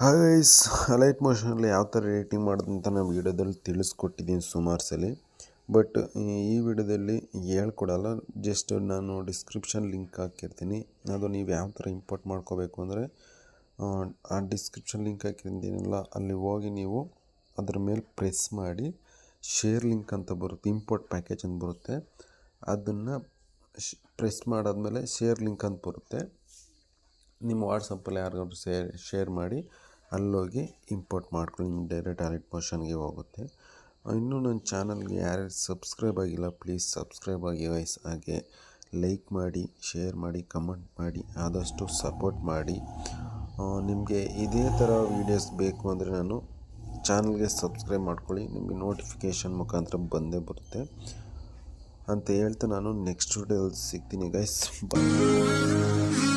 Hi guys, Alight ಮೋಷನಲ್ಲಿ ಯಾವ ಥರ rating ಮಾಡೋದು ಅಂತ ನಾನು ವೀಡಿಯೋದಲ್ಲಿ ತಿಳಿಸ್ಕೊಟ್ಟಿದ್ದೀನಿ ಸುಮಾರು ಸಲ. ಬಟ್ ಈ ವಿಡಿಯೋದಲ್ಲಿ ಹೇಳ್ಕೊಡಲ್ಲ. ಜಸ್ಟ್ ನಾನು ಡಿಸ್ಕ್ರಿಪ್ಷನ್ ಲಿಂಕ್ ಹಾಕಿರ್ತೀನಿ. ಅದು ನೀವು ಯಾವ ಥರ ಇಂಪೋರ್ಟ್ ಮಾಡ್ಕೋಬೇಕು ಅಂದರೆ ಆ ಡಿಸ್ಕ್ರಿಪ್ಷನ್ ಲಿಂಕ್ ಹಾಕಿರ್ತೀನಲ್ಲ, ಅಲ್ಲಿ ಹೋಗಿ ನೀವು ಅದ್ರ ಮೇಲೆ ಪ್ರೆಸ್ ಮಾಡಿ ಶೇರ್ ಲಿಂಕ್ ಅಂತ ಬರುತ್ತೆ, ಇಂಪೋರ್ಟ್ ಪ್ಯಾಕೇಜ್ ಅಂತ ಬರುತ್ತೆ. ಅದನ್ನು ಪ್ರೆಸ್ ಮಾಡಾದ್ಮೇಲೆ ಶೇರ್ ಲಿಂಕ್ ಅಂತ ಬರುತ್ತೆ. ನಿಮ್ಮ ವಾಟ್ಸಪ್ಪಲ್ಲಿ ಯಾರಿಗಾದ್ರು ಶೇರ್ ಮಾಡಿ ಅಲ್ಲೋಗಿ ಇಂಪೋರ್ಟ್ ಮಾಡ್ಕೊಳ್ಳಿ. ನಿಮ್ಮ ಡೈರೆಕ್ಟ್ ಅಲೈಟ್ ಮೋಷನ್ಗೆ ಹೋಗುತ್ತೆ. ಇನ್ನೂ ನನ್ನ ಚಾನಲ್ಗೆ ಯಾರ್ಯಾರು ಸಬ್ಸ್ಕ್ರೈಬ್ ಆಗಿಲ್ಲ, ಪ್ಲೀಸ್ ಸಬ್ಸ್ಕ್ರೈಬ್ ಆಗಿ ವೈಸ್. ಹಾಗೆ ಲೈಕ್ ಮಾಡಿ, ಶೇರ್ ಮಾಡಿ, ಕಮೆಂಟ್ ಮಾಡಿ, ಆದಷ್ಟು ಸಪೋರ್ಟ್ ಮಾಡಿ. ನಿಮಗೆ ಇದೇ ಥರ ವೀಡಿಯೋಸ್ ಬೇಕು ಅಂದರೆ ನಾನು ಚಾನಲ್ಗೆ ಸಬ್ಸ್ಕ್ರೈಬ್ ಮಾಡ್ಕೊಳ್ಳಿ. ನಿಮಗೆ ನೋಟಿಫಿಕೇಷನ್ ಮುಖಾಂತರ ಬಂದೇ ಬರುತ್ತೆ ಅಂತ ಹೇಳ್ತಾ ನಾನು ನೆಕ್ಸ್ಟ್ ವಿಡಿಯೋದಲ್ಲಿ ಸಿಗ್ತೀನಿ ಗೈಸ್. ಬಾಯ್.